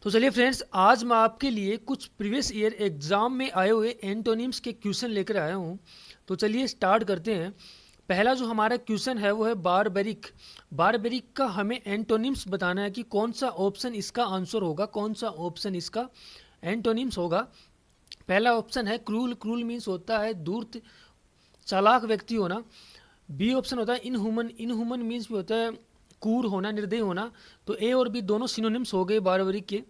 तो चलिए फ्रेंड्स, आज मैं आपके लिए कुछ प्रीवियस ईयर एग्जाम में आए हुए एंटोनिम्स के क्वेश्चन लेकर आया हूँ। तो चलिए स्टार्ट करते हैं। पहला जो हमारा क्वेश्चन है वो है बारबेरिक। बारबेरिक का हमें एंटोनिम्स बताना है कि कौन सा ऑप्शन इसका आंसर होगा, कौन सा ऑप्शन इसका एंटोनिम्स होगा। पहला ऑप्शन है क्रूल। क्रूल मीन्स होता है धूर्त, चालाक व्यक्ति होना। बी ऑप्शन होता है इनह्यूमन। इनह्यूमन मीन्स भी होता है क्रूर होना, निर्दयी होना। तो ए और बी दोनों सिनोनिम्स हो गए बारबेरिक के।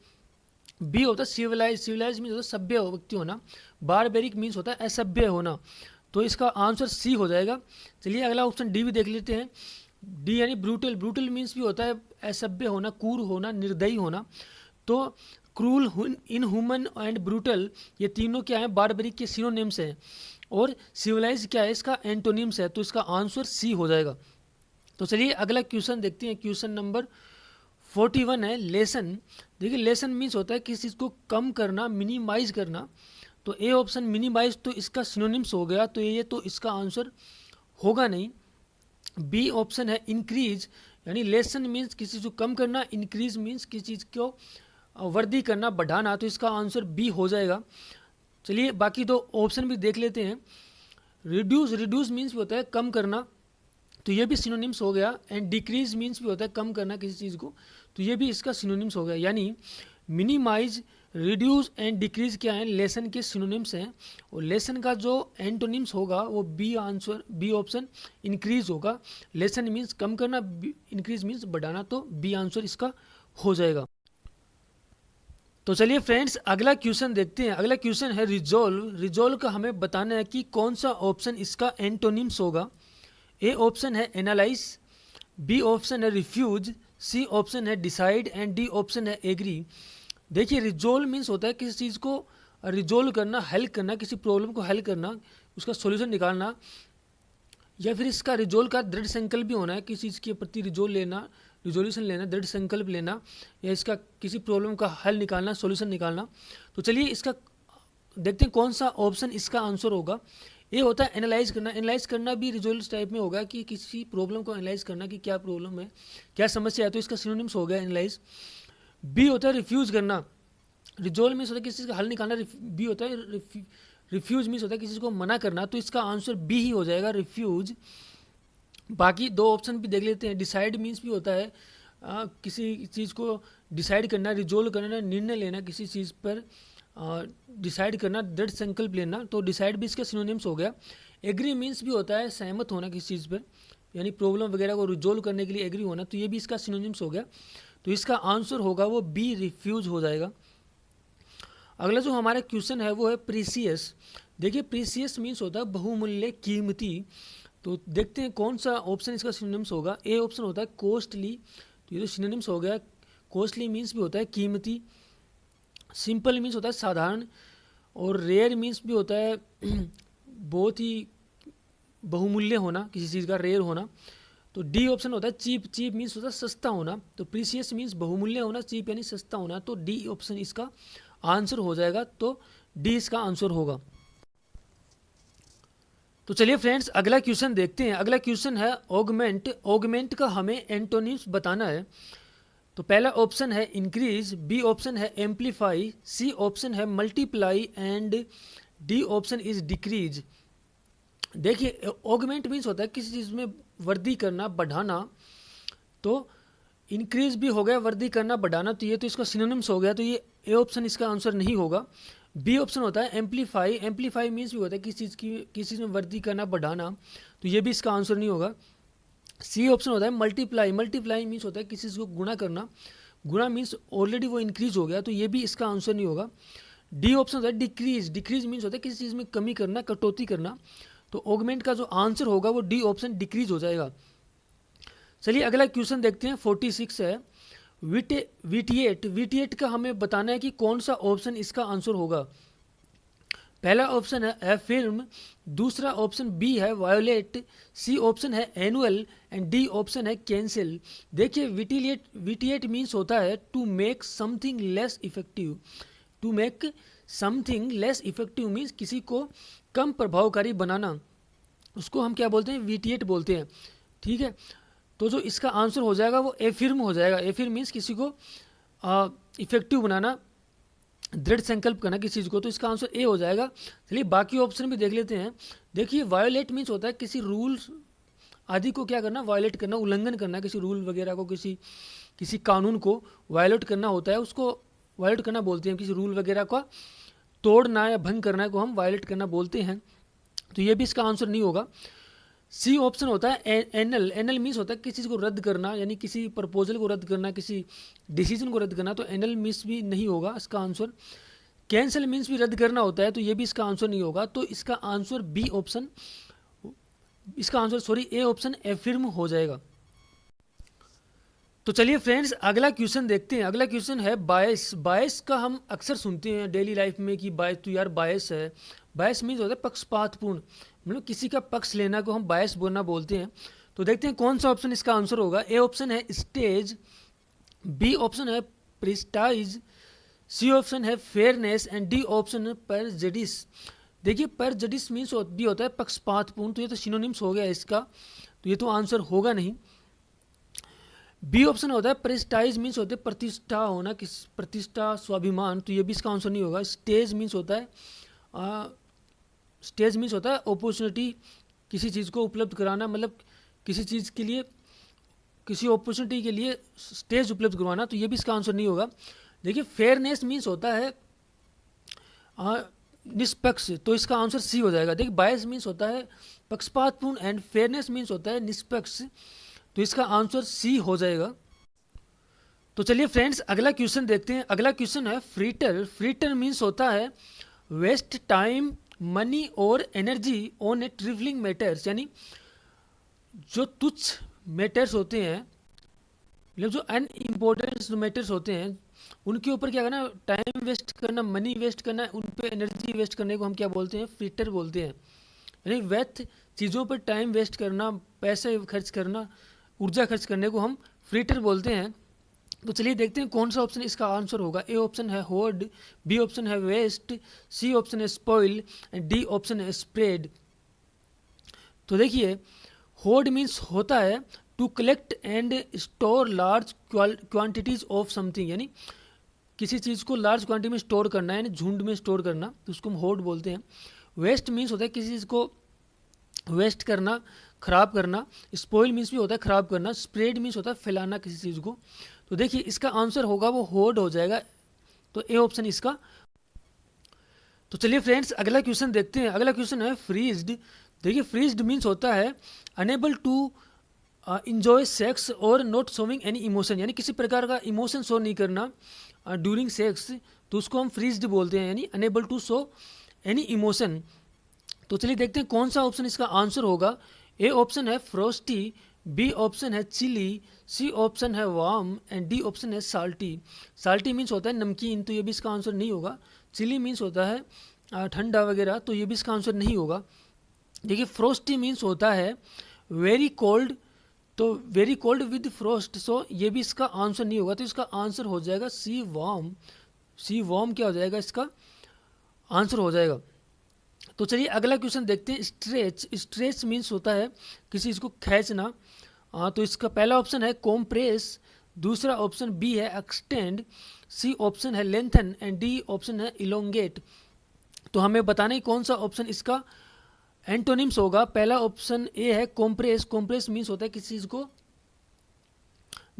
बी होता है सिविलाइज। सिविलाइज मीन्स होता है सभ्य व्यक्ति होना। बारबेरिक मीन्स होता है असभ्य होना। तो इसका आंसर सी हो जाएगा। चलिए अगला ऑप्शन डी भी देख लेते हैं। डी यानी ब्रूटल। ब्रूटल मीन्स भी होता है असभ्य होना, क्रूर होना, निर्दयी होना। तो क्रूल, इनह्यूमन एंड ब्रूटल ये तीनों क्या है, बारबेरिक के सिनोनिम्स हैं। और सिविलाइज क्या है, इसका एंटोनिम्स है। तो इसका आंसर सी हो जाएगा। तो चलिए अगला क्वेश्चन देखते हैं। क्वेश्चन नंबर 41 है लेसन। देखिए लेसन मीन्स होता है किसी चीज़ को कम करना, मिनिमाइज करना। तो ए ऑप्शन मिनिमाइज तो इसका सिनोनिम्स हो गया, तो ये तो इसका आंसर होगा नहीं। बी ऑप्शन है इंक्रीज, यानी लेसन मीन्स किसी चीज़ को कम करना, इंक्रीज मीन्स किसी चीज़ को वृद्धि करना, बढ़ाना। तो इसका आंसर बी हो जाएगा। चलिए बाकी दो ऑप्शन भी देख लेते हैं। रिड्यूस। रिड्यूस मीन्स भी होता है कम करना, तो ये भी सिनोनिम्स हो गया। एंड डिक्रीज मीन्स भी होता है कम करना किसी चीज़ को, तो ये भी इसका सिनोनिम्स हो गया। यानी मिनिमाइज, रिड्यूस एंड डिक्रीज क्या है, लेसन के सिनोनिम्स हैं। और लेसन का जो एंटोनिम्स होगा वो B answer, B option increase होगा। लेसन मीन्स कम करना, इंक्रीज मीन्स बढ़ाना। तो बी आंसर इसका हो जाएगा। तो चलिए फ्रेंड्स अगला क्वेश्चन देखते हैं। अगला क्वेश्चन है रिजोल्व। रिजोल्व का हमें बताना है कि कौन सा ऑप्शन इसका एंटोनिम्स होगा। ए ऑप्शन है एनालाइज, बी ऑप्शन है रिफ्यूज, सी ऑप्शन है डिसाइड एंड डी ऑप्शन है एग्री। देखिए रिजोल्व मीन्स होता है किसी चीज़ को रिजोल्व करना, हल करना, किसी प्रॉब्लम को हल करना, उसका सॉल्यूशन निकालना। या फिर इसका रिजोल्व का दृढ़ संकल्प भी होना है, किसी चीज़ के प्रति रिजोल्व लेना, रिजोल्यूशन लेना, दृढ़ संकल्प लेना, या इसका किसी प्रॉब्लम का हल निकालना, सॉल्यूशन निकालना। तो चलिए इसका देखते हैं कौन सा ऑप्शन इसका आंसर होगा। ये होता है एनालाइज करना। एनालाइज करना भी रिजोल्व टाइप में होगा कि किसी प्रॉब्लम को एनालाइज करना कि क्या प्रॉब्लम है, क्या समस्या है। तो इसका सिनोनिम्स हो गया एनालाइज। बी होता है रिफ्यूज करना। रिजोल्व मीन्स होता है किसी चीज़ का हल निकालना। बी होता है रिफ्यूज मीन्स होता है किसी चीज़ को मना करना। तो इसका आंसर बी ही हो जाएगा, रिफ्यूज। बाकी दो ऑप्शन भी देख लेते हैं। डिसाइड मीन्स भी होता है किसी चीज़ को डिसाइड करना, रिजोल्व करना, निर्णय लेना, किसी चीज़ पर डिसाइड करना, दृढ़ संकल्प लेना। तो डिसाइड भी इसका सिनोनिम्स हो गया। एग्री मीन्स भी होता है सहमत होना किसी चीज़ पर, यानी प्रॉब्लम वगैरह को रिजोल्व करने के लिए एग्री होना। तो ये भी इसका सिनोनिम्स हो गया। तो इसका आंसर होगा वो बी, रिफ्यूज हो जाएगा। अगला जो हमारा क्वेश्चन है वो है प्रीसियस। देखिए प्रीसियस मीन्स होता है बहुमूल्य, कीमती। तो देखते हैं कौन सा ऑप्शन इसका सिनोनिम्स होगा। ए ऑप्शन होता है कॉस्टली। तो ये तो सिनोनिम्स हो गया। कॉस्टली मीन्स भी होता है कीमती। सिंपल मीन्स होता है साधारण। और रेयर मीन्स भी होता है बहुत ही बहुमूल्य होना, किसी चीज़ का रेयर होना। तो डी ऑप्शन होता है चीप। चीप मीन्स होता है सस्ता होना। तो प्रीसियस मीन्स बहुमूल्य होना, चीप यानी सस्ता होना। तो डी ऑप्शन इसका आंसर हो जाएगा। तो डी इसका आंसर होगा। तो चलिए फ्रेंड्स अगला क्वेश्चन देखते हैं। अगला क्वेश्चन है ऑगमेंट। ऑगमेंट का हमें एंटोनिम्स बताना है। तो पहला ऑप्शन है इंक्रीज, बी ऑप्शन है एम्पलीफाई, सी ऑप्शन है multiply and D option is decrease. देखिए ऑगमेंट मीन्स होता है किसी चीज़ में वृद्धि करना, बढ़ाना। तो इंक्रीज भी हो गया, वृद्धि करना, बढ़ाना। तो ये तो इसका सिनोनिम्स हो गया। तो ये ए ऑप्शन इसका आंसर नहीं होगा। बी ऑप्शन होता है एम्पलीफाई। एम्पलीफाई मीन्स भी होता है किसी चीज़ में वृद्धि करना, बढ़ाना। तो ये भी इसका आंसर नहीं होगा। सी ऑप्शन होता है मल्टीप्लाई। मल्टीप्लाई मीन्स होता है किसी चीज़ को गुणा करना। गुणा मीन्स ऑलरेडी वो इंक्रीज हो गया। तो ये भी इसका आंसर नहीं होगा। डी ऑप्शन होता है डिक्रीज। डिक्रीज मीन्स होता है किसी चीज़ में कमी करना, कटौती करना। तो ऑगमेंट का जो आंसर होगा वो डी ऑप्शन डिक्रीज हो जाएगा। चलिए अगला क्वेश्चन देखते हैं। 46 है वीटिएट। वीटिएट का हमें बताना है कि कौन सा ऑप्शन इसका आंसर होगा। पहला ऑप्शन है फिल्म, दूसरा ऑप्शन बी है वायोलेट, सी ऑप्शन है एनुअल एंड डी ऑप्शन है कैंसिल। देखिए वीटिएट मीन्स होता है to make something less effective. To make something less effective means किसी को कम प्रभावकारी बनाना, उसको हम क्या बोलते हैं, वीटिएट बोलते हैं। ठीक है। तो जो इसका आंसर हो जाएगा वो एफिर्म हो जाएगा। एफिर्म मीन्स किसी को इफेक्टिव बनाना, दृढ़ संकल्प करना किसी चीज़ को, तो इसका आंसर ए हो जाएगा। चलिए बाकी ऑप्शन भी देख लेते हैं। देखिए वायोलेट मीन्स होता है किसी रूल्स आदि को क्या करना, वायोलेट करना, उल्लंघन करना, किसी रूल वगैरह को, किसी किसी कानून को वायोलेट करना होता है, उसको वायोलेट करना बोलते हैं। किसी रूल वगैरह का तोड़ना या भंग करना को हम वायोलेट करना बोलते हैं, तो ये भी इसका आंसर नहीं होगा। सी ऑप्शन होता है एनल। एनल मीन्स होता है किसी चीज़ को रद्द करना, यानी किसी प्रपोजल को रद्द करना, किसी डिसीजन को रद्द करना, तो एनल मीन्स भी नहीं होगा इसका आंसर। कैंसिल मीन्स भी रद्द करना होता है, तो ये भी इसका आंसर नहीं होगा। तो इसका आंसर बी ऑप्शन, इसका आंसर सॉरी ए ऑप्शन एफिर्म हो जाएगा। तो चलिए फ्रेंड्स अगला क्वेश्चन देखते हैं। अगला क्वेश्चन है बायस। बायस का हम अक्सर सुनते हैं डेली लाइफ में कि बायस, तो यार बायस है। बायस मीन्स होता है पक्षपातपूर्ण, मतलब किसी का पक्ष लेना को हम बायस बोलना बोलते हैं। तो देखते हैं कौन सा ऑप्शन इसका आंसर होगा। ए ऑप्शन है स्टेज, बी ऑप्शन है प्रेस्टाइज, सी ऑप्शन है फेयरनेस एंड डी ऑप्शन है परजडिस। देखिए परजडिस मीन्स भी होता है पक्षपातपूर्ण, तो ये तो सिनोनिम्स हो गया इसका, तो ये तो आंसर होगा नहीं। बी ऑप्शन होता है प्रेस्टाइज मीन्स होते हैं प्रतिष्ठा होना, किस प्रतिष्ठा, स्वाभिमान, तो ये भी इसका आंसर नहीं होगा। स्टेज मीन्स होता है स्टेज मीन्स होता है अपॉर्चुनिटी, किसी चीज़ को उपलब्ध कराना, मतलब किसी चीज़ के लिए, किसी अपॉर्चुनिटी के लिए स्टेज उपलब्ध करवाना, तो ये भी इसका आंसर नहीं होगा। देखिए फेयरनेस मीन्स होता है निष्पक्ष, तो इसका आंसर सी हो जाएगा। देखिए बायस मीन्स होता है पक्षपातपूर्ण एंड फेयरनेस मीन्स होता है निष्पक्ष, तो इसका आंसर सी हो जाएगा। तो चलिए फ्रेंड्स अगला क्वेश्चन देखते हैं। अगला क्वेश्चन है फ्रीटर। फ्रीटर मीन्स होता है वेस्ट टाइम, मनी और एनर्जी ऑन ए ट्रिवलिंग मैटर्स, यानी जो तुच्छ मैटर्स होते हैं, मतलब जो अनइम्पोर्टेंट मैटर्स होते हैं उनके ऊपर क्या करना, टाइम वेस्ट करना, मनी वेस्ट करना, उन पर एनर्जी वेस्ट करने को हम क्या बोलते हैं, फ्रीटर बोलते हैं। यानी व्यर्थ चीज़ों पर टाइम वेस्ट करना, पैसे खर्च करना, ऊर्जा खर्च करने को हम फ्रीटर बोलते हैं। तो चलिए देखते हैं कौन सा ऑप्शन इसका आंसर होगा। ए ऑप्शन है होर्ड, बी ऑप्शन है वेस्ट, सी ऑप्शन है स्पॉइल एंड डी ऑप्शन है स्प्रेड। तो देखिए होर्ड मीन्स होता है to collect and store large quantities of something, यानी किसी चीज़ को लार्ज क्वांटिटी में स्टोर करना, यानी झुंड में स्टोर करना, तो उसको हम होर्ड बोलते हैं। वेस्ट मीन्स होता है किसी चीज़ को वेस्ट करना, खराब करना। स्पॉइल मीन्स भी होता है खराब करना। स्प्रेड मीन्स होता है फैलाना किसी चीज़ को। तो देखिए इसका आंसर होगा वो होर्ड हो जाएगा, तो ए ऑप्शन इसका। तो चलिए फ्रेंड्स अगला क्वेश्चन देखते हैं। अगला क्वेश्चन है फ्रीज्ड। देखिए फ्रीज्ड मीन्स होता है अनेबल टू इंजॉय सेक्स और नॉट शोविंग एनी इमोशन, यानी किसी प्रकार का इमोशन शो नहीं करना ड्यूरिंग सेक्स, तो उसको हम फ्रीज्ड बोलते हैं, यानी unable to show any emotion. तो चलिए देखते हैं कौन सा ऑप्शन इसका आंसर होगा। ए ऑप्शन है फ्रोस्टी, बी ऑप्शन है चिली, सी ऑप्शन है वार्म एंड डी ऑप्शन है साल्टी। साल्टी मीन्स होता है नमकीन, तो ये भी इसका आंसर नहीं होगा। चिली मीन्स होता है ठंडा वगैरह, तो ये भी इसका आंसर नहीं होगा। देखिए फ्रोस्टी मीन्स होता है वेरी कोल्ड, तो वेरी कोल्ड विद फ्रोस्ट, सो ये भी इसका आंसर नहीं होगा। तो इसका आंसर हो जाएगा सी वार्म। सी वार्म क्या हो जाएगा, इसका आंसर हो जाएगा। तो चलिए अगला क्वेश्चन देखते हैं स्ट्रेच। स्ट्रेच मीन्स होता है किसी चीज़ को खींचना। तो इसका पहला ऑप्शन है कॉम्प्रेस, दूसरा ऑप्शन बी है एक्सटेंड, सी ऑप्शन है लेंथन एंड डी ऑप्शन है इलोंगेट। तो हमें बताना ही कौन सा ऑप्शन इसका एंटोनिम्स होगा। पहला ऑप्शन ए है कॉम्प्रेस। कॉम्प्रेस मीन्स होता है किसी चीज़ को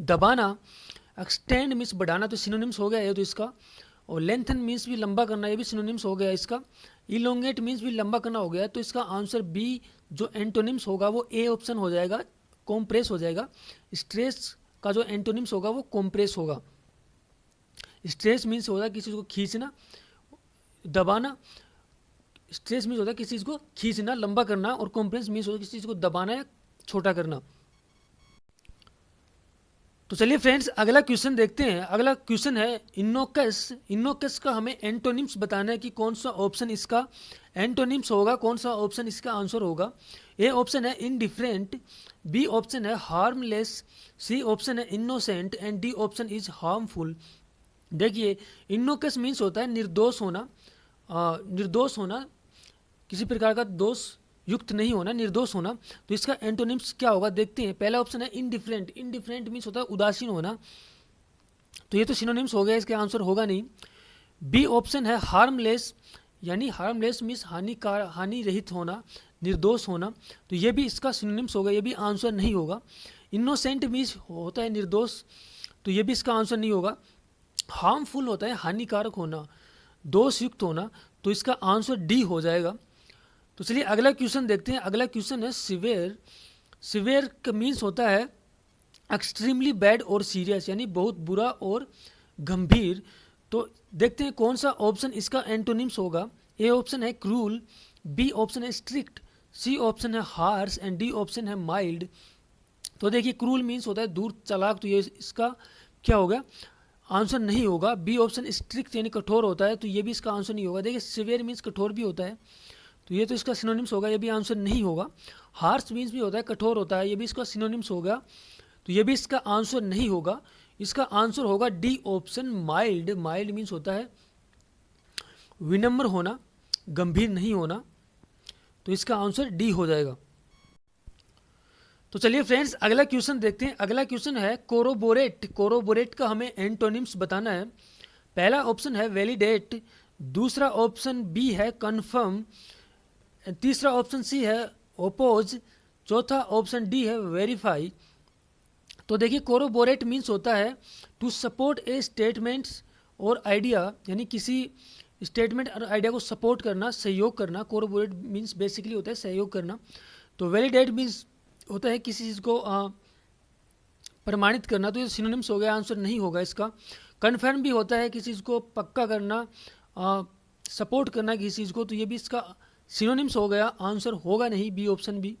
दबाना। एक्सटेंड मीन्स बढ़ाना, तो सिनोनिम्स हो गया ये तो इसका। और लेंथन मीन्स भी लंबा करना, ये भी सिनोनिम्स हो गया इसका। इलोंगेट मीन्स भी लंबा करना हो गया, तो इसका आंसर बी जो एंटोनिम्स होगा वो ए ऑप्शन हो जाएगा, कॉम्प्रेस हो जाएगा। स्ट्रेस का जो एंटोनिम्स होगा वो कॉम्प्रेस होगा। स्ट्रेस मीन्स होता है किसी चीज़ को खींचना, दबाना। स्ट्रेस मीन्स होता है किसी चीज़ को खींचना, लंबा करना, और कॉम्प्रेस मीन्स होता है किसी चीज़ को दबाना या छोटा करना। तो चलिए फ्रेंड्स अगला क्वेश्चन देखते हैं। अगला क्वेश्चन है इनोकस। इनोकस का हमें एंटोनिम्स बताना है कि कौन सा ऑप्शन इसका एंटोनिम्स होगा, कौन सा ऑप्शन इसका आंसर होगा। ए ऑप्शन है इनडिफरेंट, बी ऑप्शन है हार्मलेस, सी ऑप्शन है innocent and D option is harmful. देखिए इनोकस मीन्स होता है निर्दोष होना, निर्दोष होना, किसी प्रकार का दोष युक्त नहीं होना, निर्दोष होना। तो इसका एंटोनिम्स क्या होगा देखते हैं। पहला ऑप्शन है इनडिफरेंट। इनडिफरेंट मीन्स होता है उदासीन होना। तो ये तो सिनोनिम्स हो गया, इसका आंसर होगा नहीं। बी ऑप्शन है हार्मलेस, यानी हार्मलेस मीन्स हानि रहित होना, निर्दोष होना, तो ये भी इसका सिनोनिम्स होगा, ये भी आंसर नहीं होगा। इनोसेंट मीन्स होता है निर्दोष, तो ये भी इसका आंसर नहीं होगा। हार्मफुल होता है हानिकारक होना, दोषयुक्त होना, तो इसका आंसर डी हो जाएगा। तो चलिए अगला क्वेश्चन देखते हैं। अगला क्वेश्चन है सिवियर। सिवियर का मीन्स होता है एक्सट्रीमली बैड और सीरियस, यानी बहुत बुरा और गंभीर। तो देखते हैं कौन सा ऑप्शन इसका एंटोनिम्स होगा। ए ऑप्शन है क्रूल, बी ऑप्शन है स्ट्रिक्ट, सी ऑप्शन है हार्श एंड डी ऑप्शन है माइल्ड। तो देखिए क्रूल मीन्स होता है दूर चालाक, तो ये इसका क्या होगा, आंसर नहीं होगा। बी ऑप्शन स्ट्रिक्ट यानी कठोर होता है, तो ये भी इसका आंसर नहीं होगा। देखिए सिवियर मीन्स कठोर भी होता है, तो ये तो इसका सिनोनिम्स होगा, ये भी आंसर नहीं होगा। हार्श मीन्स भी होता है कठोर होता है, ये भी इसका सिनोनिम्स होगा, तो ये भी इसका आंसर नहीं होगा। इसका आंसर होगा D option mild. Mild means होता है विनम्र होना, गंभीर नहीं होना, तो इसका आंसर डी हो जाएगा। तो चलिए फ्रेंड्स अगला क्वेश्चन देखते हैं। अगला क्वेश्चन है कोरोबोरेट। कोरोबोरेट का हमें एंटोनिम्स बताना है। पहला ऑप्शन है वैलिडेट, दूसरा ऑप्शन बी है कन्फर्म, तीसरा ऑप्शन सी है ओपोज, चौथा ऑप्शन डी है वेरीफाई। तो देखिए कोरोबोरेट मीन्स होता है टू सपोर्ट ए स्टेटमेंट्स और आइडिया, यानी किसी स्टेटमेंट और आइडिया को सपोर्ट करना, सहयोग करना। कोरोबोरेट मीन्स बेसिकली होता है सहयोग करना। तो वैलिडेट मीन्स होता है किसी चीज़ को प्रमाणित करना, तो ये सिनोनिम्स हो गया, आंसर नहीं होगा इसका। कन्फर्म भी होता है किसी चीज़ को पक्का करना, सपोर्ट करना किसी चीज़ को, तो ये भी इसका सिनोनिम्स हो गया, आंसर होगा नहीं, बी ऑप्शन बी।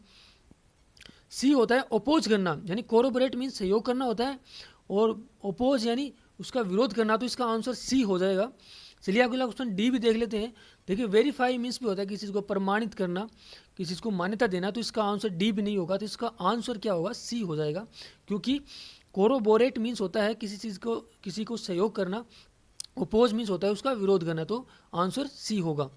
सी होता है अपोज करना, यानी कोरोबोरेट मीन्स सहयोग करना होता है, और अपोज यानी उसका विरोध करना, तो इसका आंसर सी हो जाएगा। चलिए अगला क्वेश्चन डी भी देख लेते हैं। देखिए वेरीफाई मीन्स भी होता है किसी चीज़ को प्रमाणित करना, किसी चीज़ को मान्यता देना, तो इसका आंसर डी भी नहीं होगा, तो इसका आंसर क्या होगा, सी हो जाएगा। क्योंकि कोरोबोरेट मीन्स होता है किसी चीज़ को, किसी को सहयोग करना, अपोज मीन्स होता है उसका विरोध करना, तो आंसर सी होगा।